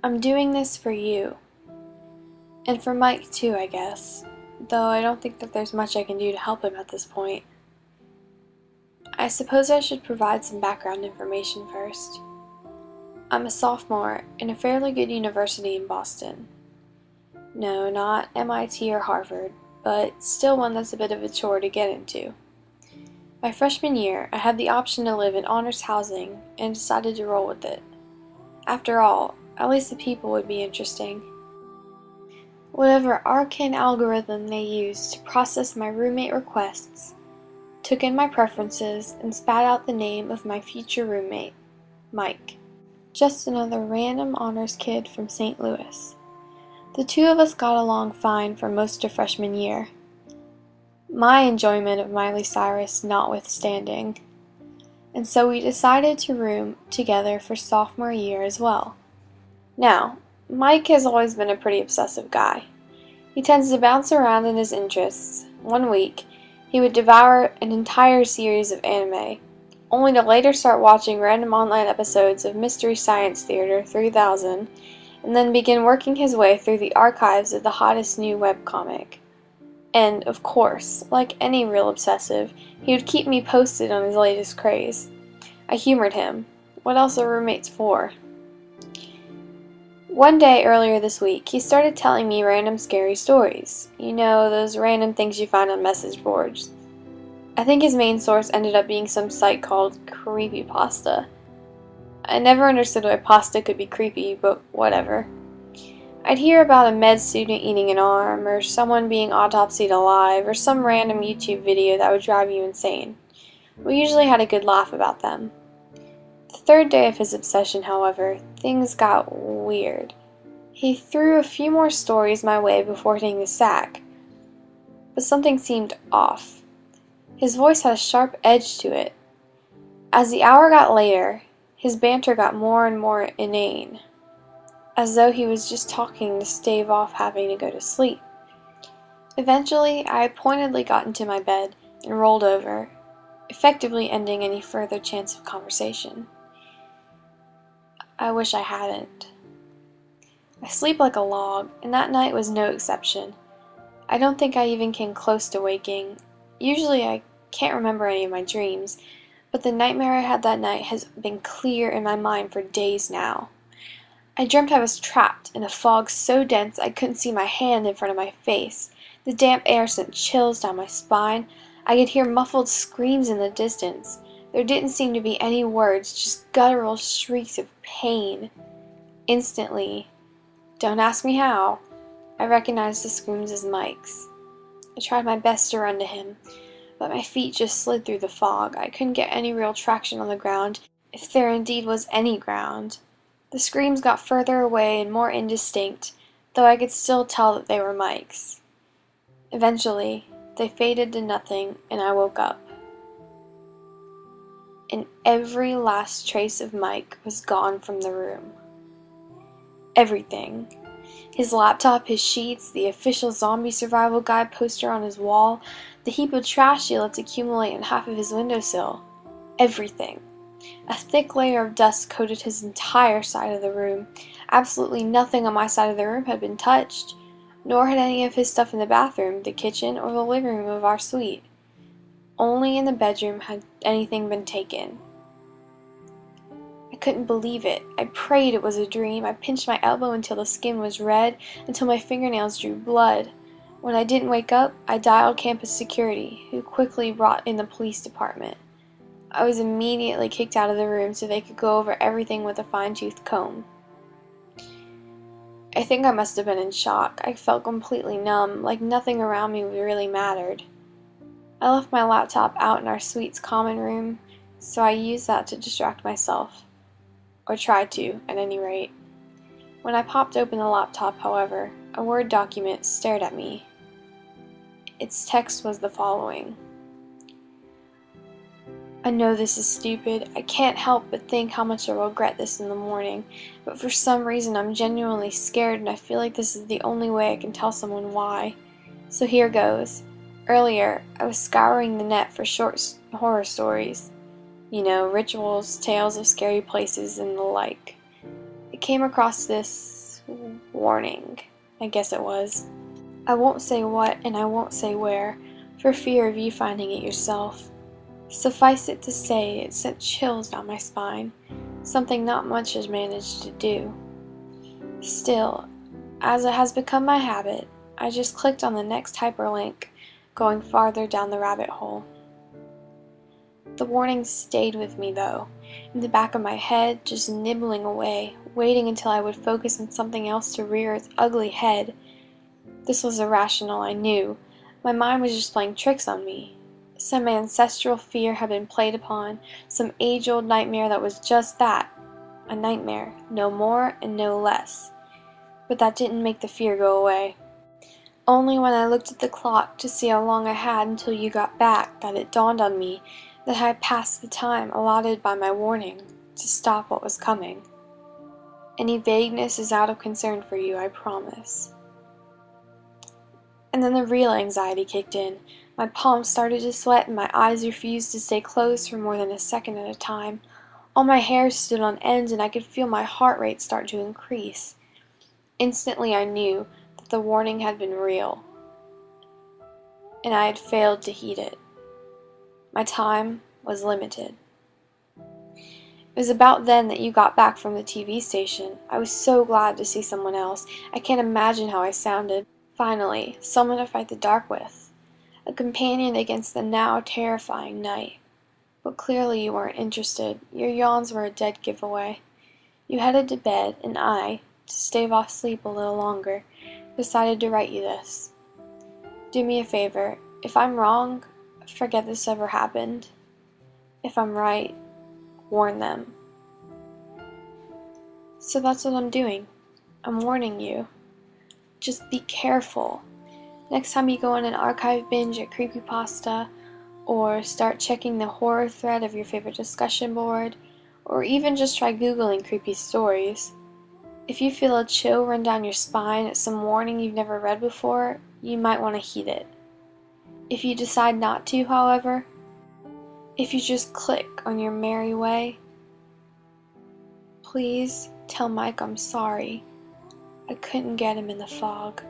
I'm doing this for you. And for Mike too, I guess. Though I don't think that there's much I can do to help him at this point. I suppose I should provide some background information first. I'm a sophomore in a fairly good university in Boston. No, not MIT or Harvard, but still one that's a bit of a chore to get into. My freshman year, I had the option to live in honors housing and decided to roll with it. After all, at least the people would be interesting. Whatever arcane algorithm they used to process my roommate requests took in my preferences and spat out the name of my future roommate, Mike. Just another random honors kid from St. Louis. The two of us got along fine for most of freshman year. My enjoyment of Miley Cyrus notwithstanding. And so we decided to room together for sophomore year as well. Now, Mike has always been a pretty obsessive guy. He tends to bounce around in his interests. One week, he would devour an entire series of anime, only to later start watching random online episodes of Mystery Science Theater 3000, and then begin working his way through the archives of the hottest new webcomic. And, of course, like any real obsessive, he would keep me posted on his latest craze. I humored him. What else are roommates for? One day earlier this week, he started telling me random scary stories. You know, those random things you find on message boards. I think his main source ended up being some site called Creepypasta. I never understood why pasta could be creepy, but whatever. I'd hear about a med student eating an arm, or someone being autopsied alive, or some random YouTube video that would drive you insane. We usually had a good laugh about them. The third day of his obsession, however, things got weird. He threw a few more stories my way before hitting the sack, but something seemed off. His voice had a sharp edge to it. As the hour got later, his banter got more and more inane, as though he was just talking to stave off having to go to sleep. Eventually, I pointedly got into my bed and rolled over, effectively ending any further chance of conversation. I wish I hadn't. I sleep like a log, and that night was no exception. I don't think I even came close to waking. Usually I can't remember any of my dreams, but the nightmare I had that night has been clear in my mind for days now. I dreamt I was trapped in a fog so dense I couldn't see my hand in front of my face. The damp air sent chills down my spine. I could hear muffled screams in the distance. There didn't seem to be any words, just guttural shrieks of pain. Instantly, don't ask me how, I recognized the screams as Mike's. I tried my best to run to him, but my feet just slid through the fog. I couldn't get any real traction on the ground, if there indeed was any ground. The screams got further away and more indistinct, though I could still tell that they were Mike's. Eventually, they faded to nothing, and I woke up. And every last trace of Mike was gone from the room. Everything. His laptop, his sheets, the official zombie survival guide poster on his wall, the heap of trash he lets accumulate on half of his windowsill. Everything. A thick layer of dust coated his entire side of the room. Absolutely nothing on my side of the room had been touched, nor had any of his stuff in the bathroom, the kitchen, or the living room of our suite. Only in the bedroom had anything been taken. I couldn't believe it. I prayed it was a dream. I pinched my elbow until the skin was red, until my fingernails drew blood. When I didn't wake up, I dialed campus security, who quickly brought in the police department. I was immediately kicked out of the room so they could go over everything with a fine-tooth comb. I think I must have been in shock. I felt completely numb, like nothing around me really mattered. I left my laptop out in our suite's common room, so I used that to distract myself. Or tried to, at any rate. When I popped open the laptop, however, a Word document stared at me. Its text was the following. I know this is stupid. I can't help but think how much I'll regret this in the morning, but for some reason I'm genuinely scared and I feel like this is the only way I can tell someone why. So here goes. Earlier, I was scouring the net for short horror stories. You know, rituals, tales of scary places, and the like. I came across this warning, I guess it was. I won't say what and I won't say where, for fear of you finding it yourself. Suffice it to say, it sent chills down my spine, something not much has managed to do. Still, as it has become my habit, I just clicked on the next hyperlink, going farther down the rabbit hole. The warning stayed with me though, in the back of my head, just nibbling away, waiting until I would focus on something else to rear its ugly head. This was irrational, I knew. My mind was just playing tricks on me. Some ancestral fear had been played upon, some age-old nightmare that was just that, a nightmare, no more and no less. But that didn't make the fear go away. Only when I looked at the clock to see how long I had until you got back that it dawned on me that I had passed the time allotted by my warning to stop what was coming. Any vagueness is out of concern for you, I promise. And then the real anxiety kicked in. My palms started to sweat and my eyes refused to stay closed for more than a second at a time. All my hair stood on end and I could feel my heart rate start to increase. Instantly I knew that the warning had been real, and I had failed to heed it. My time was limited. It was about then that you got back from the TV station. I was so glad to see someone else. I can't imagine how I sounded. Finally, someone to fight the dark with. A companion against the now terrifying night. But clearly you weren't interested. Your yawns were a dead giveaway. You headed to bed, and I, to stave off sleep a little longer, decided to write you this. Do me a favor. If I'm wrong, forget this ever happened. If I'm right, warn them. So that's what I'm doing. I'm warning you. Just be careful. Next time you go on an archive binge at Creepypasta, or start checking the horror thread of your favorite discussion board, or even just try Googling creepy stories, if you feel a chill run down your spine at some warning you've never read before, you might want to heed it. If you decide not to, however, if you just click on your merry way, please tell Mike I'm sorry. I couldn't get him in the fog.